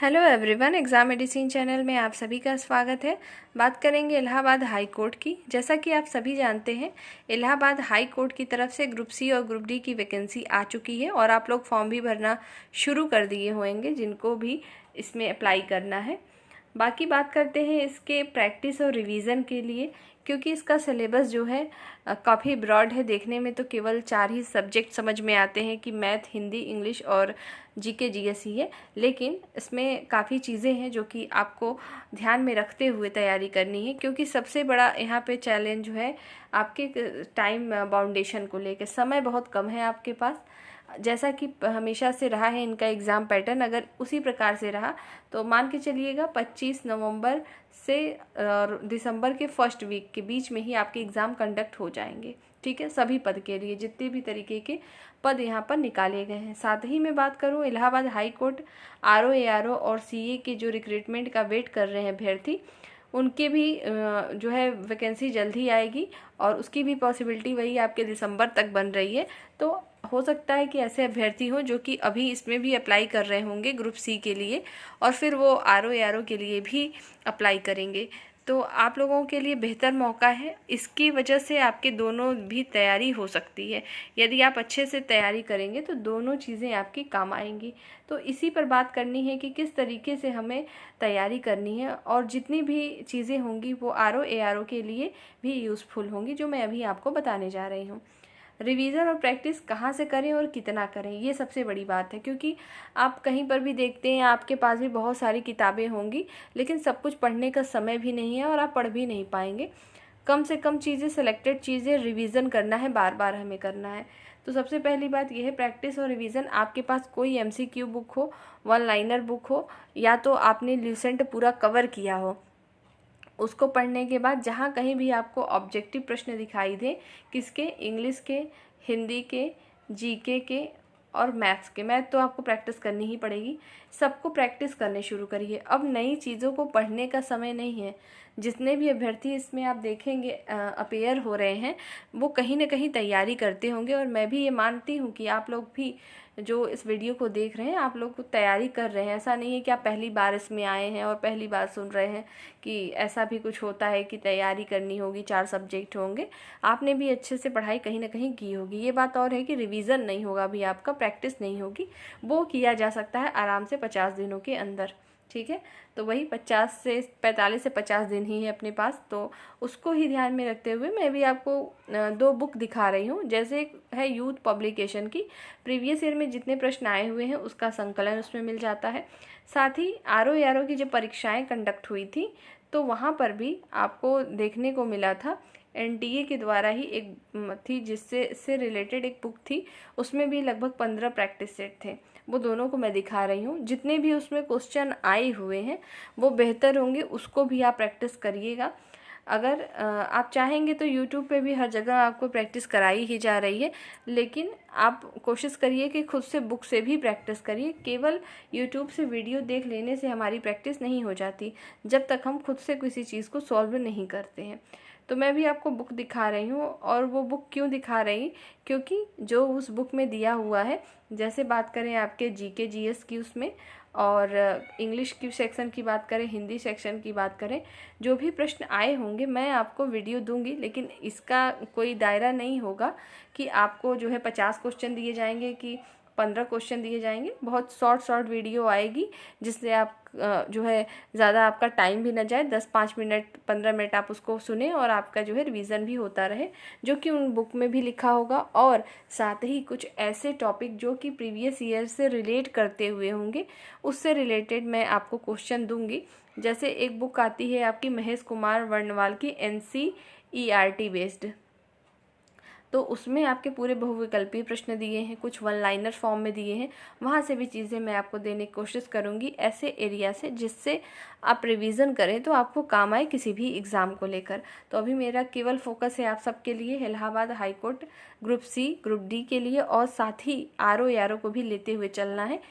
Hello everyone, exam medicine channel में आप सभी का स्वागत है। बात करेंगे इलाहाबाद हाई कोर्ट की। जैसा कि आप सभी जानते हैं, इलाहाबाद हाई कोर्ट की तरफ से ग्रुप सी और ग्रुप डी की वैकेंसी आ चुकी है और आप लोग फॉर्म भी भरना शुरू कर दिए होंगे जिनको भी इसमें अप्लाई करना है। बाकी बात करते हैं इसके प्रैक्टिस और रिवीजन के लिए, क्योंकि इसका सिलेबस जो है काफ़ी ब्रॉड है। देखने में तो केवल 4 ही सब्जेक्ट समझ में आते हैं कि मैथ, हिंदी, इंग्लिश और जीके जीएस ही है, लेकिन इसमें काफ़ी चीज़ें हैं जो कि आपको ध्यान में रखते हुए तैयारी करनी है। क्योंकि सबसे बड़ा यहाँ पे चैलेंज जो है आपके टाइम बाउंडेशन को लेकर। समय बहुत कम है आपके पास। जैसा कि हमेशा से रहा है इनका एग्ज़ाम पैटर्न, अगर उसी प्रकार से रहा तो मान के चलिएगा 25 नवंबर से दिसंबर के फर्स्ट वीक के बीच में ही आपके एग्ज़ाम कंडक्ट हो जाएंगे। ठीक है, सभी पद के लिए जितने भी तरीके के पद यहाँ पर निकाले गए हैं। साथ ही मैं बात करूँ Allahabad high court RO, ARO और सीए के जो रिक्रूटमेंट का वेट कर रहे हैं अभ्यर्थी, उनके भी जो है वैकेंसी जल्द ही आएगी और उसकी भी पॉसिबिलिटी वही आपके दिसंबर तक बन रही है। तो हो सकता है कि ऐसे अभ्यर्थी हों जो कि अभी इसमें भी अप्लाई कर रहे होंगे ग्रुप सी के लिए, और फिर वो आरओ एआरओ के लिए भी अप्लाई करेंगे। तो आप लोगों के लिए बेहतर मौका है। इसकी वजह से आपके दोनों भी तैयारी हो सकती है। यदि आप अच्छे से तैयारी करेंगे तो दोनों चीज़ें आपकी काम आएंगी। तो इसी पर बात करनी है कि किस तरीके से हमें तैयारी करनी है, और जितनी भी चीज़ें होंगी वो आरओ एआरओ के लिए भी यूज़फुल होंगी, जो मैं अभी आपको बताने जा रही हूँ। रिवीजन और प्रैक्टिस कहाँ से करें और कितना करें, ये सबसे बड़ी बात है। क्योंकि आप कहीं पर भी देखते हैं आपके पास भी बहुत सारी किताबें होंगी, लेकिन सब कुछ पढ़ने का समय भी नहीं है और आप पढ़ भी नहीं पाएंगे। कम से कम चीज़ें, सेलेक्टेड चीज़ें रिवीजन करना है, बार बार हमें करना है। तो सबसे पहली बात यह है, प्रैक्टिस और रिवीजन। आपके पास कोई एमसीक्यू बुक हो, वन लाइनर बुक हो, या तो आपने ल्यूसेंट पूरा कवर किया हो, उसको पढ़ने के बाद जहाँ कहीं भी आपको ऑब्जेक्टिव प्रश्न दिखाई दे, किसके, इंग्लिश के, हिंदी के, जीके के और मैथ्स के। मैथ तो आपको प्रैक्टिस करनी ही पड़ेगी। सबको प्रैक्टिस करने शुरू करिए। अब नई चीज़ों को पढ़ने का समय नहीं है। जितने भी अभ्यर्थी इसमें आप देखेंगे अपेयर हो रहे हैं, वो कहीं ना कहीं तैयारी करते होंगे, और मैं भी ये मानती हूँ कि आप लोग भी जो इस वीडियो को देख रहे हैं, आप लोग तैयारी कर रहे हैं। ऐसा नहीं है कि आप पहली बार इसमें आए हैं और पहली बार सुन रहे हैं कि ऐसा भी कुछ होता है कि तैयारी करनी होगी, 4 सब्जेक्ट होंगे। आपने भी अच्छे से पढ़ाई कहीं ना कहीं की होगी। ये बात और है कि रिवीजन नहीं होगा, अभी आपका प्रैक्टिस नहीं होगी। वो किया जा सकता है आराम से 50 दिनों के अंदर। ठीक है, तो वही 45 से 50 दिन ही है अपने पास, तो उसको ही ध्यान में रखते हुए मैं भी आपको 2 बुक दिखा रही हूँ। जैसे एक है यूथ पब्लिकेशन की, प्रीवियस ईयर में जितने प्रश्न आए हुए हैं उसका संकलन उसमें मिल जाता है। साथ ही आरओ एआरओ की जब परीक्षाएं कंडक्ट हुई थी तो वहाँ पर भी आपको देखने को मिला था, एनटीए के द्वारा ही एक थी जिससे रिलेटेड एक बुक थी, उसमें भी लगभग 15 प्रैक्टिस सेट थे। वो दोनों को मैं दिखा रही हूँ। जितने भी उसमें क्वेश्चन आए हुए हैं वो बेहतर होंगे, उसको भी आप प्रैक्टिस करिएगा। अगर आप चाहेंगे तो यूट्यूब पे भी हर जगह आपको प्रैक्टिस कराई ही जा रही है, लेकिन आप कोशिश करिए कि खुद से बुक से भी प्रैक्टिस करिए। केवल यूट्यूब से वीडियो देख लेने से हमारी प्रैक्टिस नहीं हो जाती जब तक हम खुद से किसी चीज़ को सॉल्व नहीं करते हैं। तो मैं भी आपको बुक दिखा रही हूँ, और वो बुक क्यों दिखा रही, क्योंकि जो उस बुक में दिया हुआ है, जैसे बात करें आपके जीके जीएस की उसमें, और इंग्लिश की सेक्शन की बात करें, हिंदी सेक्शन की बात करें, जो भी प्रश्न आए होंगे मैं आपको वीडियो दूंगी। लेकिन इसका कोई दायरा नहीं होगा कि आपको जो है 50 क्वेश्चन दिए जाएंगे कि 15 क्वेश्चन दिए जाएंगे। बहुत शॉर्ट वीडियो आएगी जिससे आप जो है ज़्यादा आपका टाइम भी ना जाए। 10-5 मिनट 15 मिनट आप उसको सुने और आपका जो है रिवीजन भी होता रहे, जो कि उन बुक में भी लिखा होगा। और साथ ही कुछ ऐसे टॉपिक जो कि प्रीवियस ईयर से रिलेट करते हुए होंगे, उससे रिलेटेड मैं आपको क्वेश्चन दूंगी। जैसे एक बुक आती है आपकी महेश कुमार वर्णवाल की, NCERT बेस्ड, तो उसमें आपके पूरे बहुविकल्पीय प्रश्न दिए हैं, कुछ वन लाइनर फॉर्म में दिए हैं। वहाँ से भी चीज़ें मैं आपको देने की कोशिश करूँगी, ऐसे एरिया से जिससे आप रिवीजन करें तो आपको काम आए किसी भी एग्ज़ाम को लेकर। तो अभी मेरा केवल फोकस है आप सबके लिए Allahabad high court group C group D के लिए, और साथ ही आरओ एआरओ को भी लेते हुए चलना है।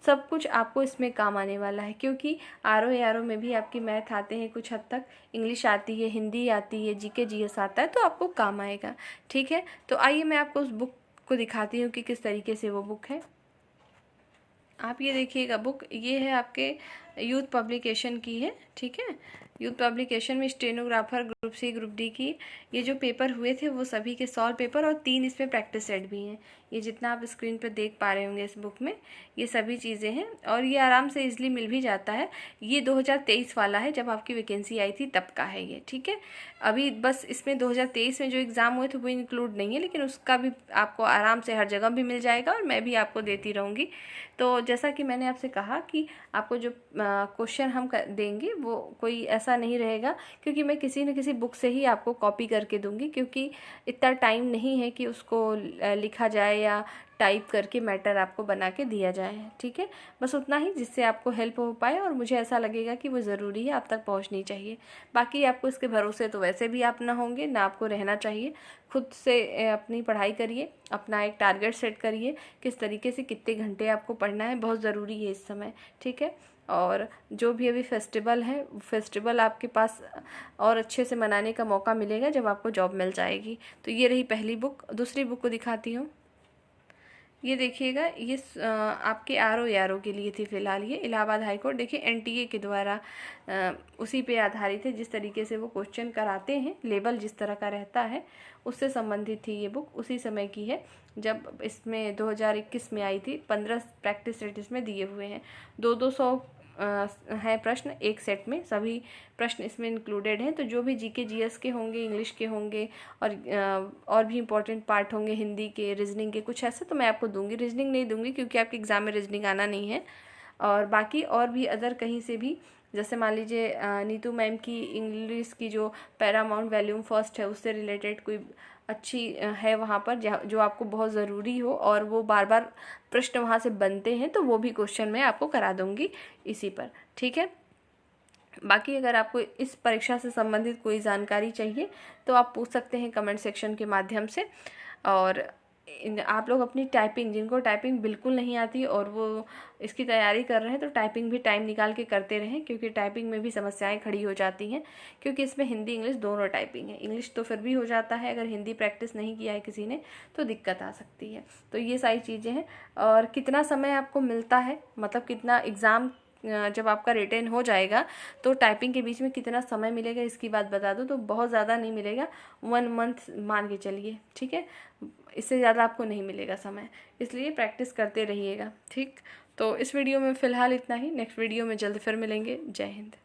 सब कुछ आपको इसमें काम आने वाला है, क्योंकि आरओ एआरओ में भी आपकी मैथ आते हैं कुछ हद तक, इंग्लिश आती है, हिंदी आती है, जीके जीएस आता है, तो आपको काम आएगा। ठीक है, तो आइए मैं आपको उस बुक को दिखाती हूँ कि किस तरीके से वो बुक है। आप ये देखिएगा बुक, ये है आपके यूथ पब्लिकेशन की है, ठीक है। यूथ पब्लिकेशन में stenographer group C group D की ये जो पेपर हुए थे वो सभी के सॉल्व पेपर और 3 इसमें प्रैक्टिस सेट भी हैं। ये जितना आप स्क्रीन पर देख पा रहे होंगे इस बुक में ये सभी चीज़ें हैं और ये आराम से इजीली मिल भी जाता है। ये 2023 वाला है, जब आपकी वैकेंसी आई थी तब का है ये, ठीक है। अभी बस इसमें 2023 में जो एग्ज़ाम हुए थे वो इंक्लूड नहीं है, लेकिन उसका भी आपको आराम से हर जगह भी मिल जाएगा और मैं भी आपको देती रहूँगी। तो जैसा कि मैंने आपसे कहा कि आपको जो क्वेश्चन हम देंगे वो कोई ऐसा नहीं रहेगा, क्योंकि मैं किसी न किसी बुक से ही आपको कॉपी करके दूंगी, क्योंकि इतना टाइम नहीं है कि उसको लिखा जाए या टाइप करके मैटर आपको बना के दिया जाए, ठीक है। बस उतना ही जिससे आपको हेल्प हो पाए और मुझे ऐसा लगेगा कि वो ज़रूरी है, आप तक पहुंचनी चाहिए। बाकी आपको इसके भरोसे तो वैसे भी आप ना होंगे ना, आपको रहना चाहिए। खुद से अपनी पढ़ाई करिए, अपना एक टारगेट सेट करिए, किस तरीके से कितने घंटे आपको पढ़ना है, बहुत ज़रूरी है इस समय, ठीक है। और जो भी अभी फेस्टिवल है, फेस्टिवल आपके पास और अच्छे से मनाने का मौका मिलेगा जब आपको जॉब मिल जाएगी। तो ये रही पहली बुक। दूसरी बुक को दिखाती हूँ। ये देखिएगा, ये आपके आर ओ के लिए थी फ़िलहाल। ये इलाहाबाद हाई कोर्ट, देखिए एनटीए के द्वारा उसी पे आधारित है। जिस तरीके से वो क्वेश्चन कराते हैं, लेवल जिस तरह का रहता है, उससे संबंधित थी ये बुक। उसी समय की है जब इसमें 2021 में आई थी। 15 प्रैक्टिस सेट इसमें दिए हुए हैं। 200 हैं प्रश्न एक सेट में, सभी प्रश्न इसमें इंक्लूडेड हैं। तो जो भी जीके जीएस के होंगे, इंग्लिश के होंगे और भी इम्पोर्टेंट पार्ट होंगे, हिंदी के, रीजनिंग के, कुछ ऐसे तो मैं आपको दूंगी। रीजनिंग नहीं दूंगी क्योंकि आपके एग्ज़ाम में रीजनिंग आना नहीं है। और बाकी और भी अदर कहीं से भी, जैसे मान लीजिए नीतू मैम की इंग्लिश की जो पैरामाउंट वॉल्यूम फर्स्ट है उससे रिलेटेड कोई अच्छी है वहाँ पर जो आपको बहुत ज़रूरी हो और वो बार बार प्रश्न वहाँ से बनते हैं, तो वो भी क्वेश्चन मैं आपको करा दूँगी इसी पर, ठीक है। बाकी अगर आपको इस परीक्षा से संबंधित कोई जानकारी चाहिए तो आप पूछ सकते हैं कमेंट सेक्शन के माध्यम से। और आप लोग अपनी टाइपिंग, जिनको टाइपिंग बिल्कुल नहीं आती और वो इसकी तैयारी कर रहे हैं, तो टाइपिंग भी टाइम निकाल के करते रहें, क्योंकि टाइपिंग में भी समस्याएं खड़ी हो जाती हैं। क्योंकि इसमें हिंदी इंग्लिश दोनों टाइपिंग है। इंग्लिश तो फिर भी हो जाता है, अगर हिंदी प्रैक्टिस नहीं किया है किसी ने तो दिक्कत आ सकती है। तो ये सारी चीज़ें हैं। और कितना समय आपको मिलता है, मतलब कितना एग्ज़ाम जब आपका रिटेन हो जाएगा तो टाइपिंग के बीच में कितना समय मिलेगा इसकी बात बता दूं तो बहुत ज़्यादा नहीं मिलेगा। 1 मंथ मान के चलिए, ठीक है। इससे ज़्यादा आपको नहीं मिलेगा समय, इसलिए प्रैक्टिस करते रहिएगा, ठीक। तो इस वीडियो में फ़िलहाल इतना ही। नेक्स्ट वीडियो में जल्द फिर मिलेंगे। जय हिंद।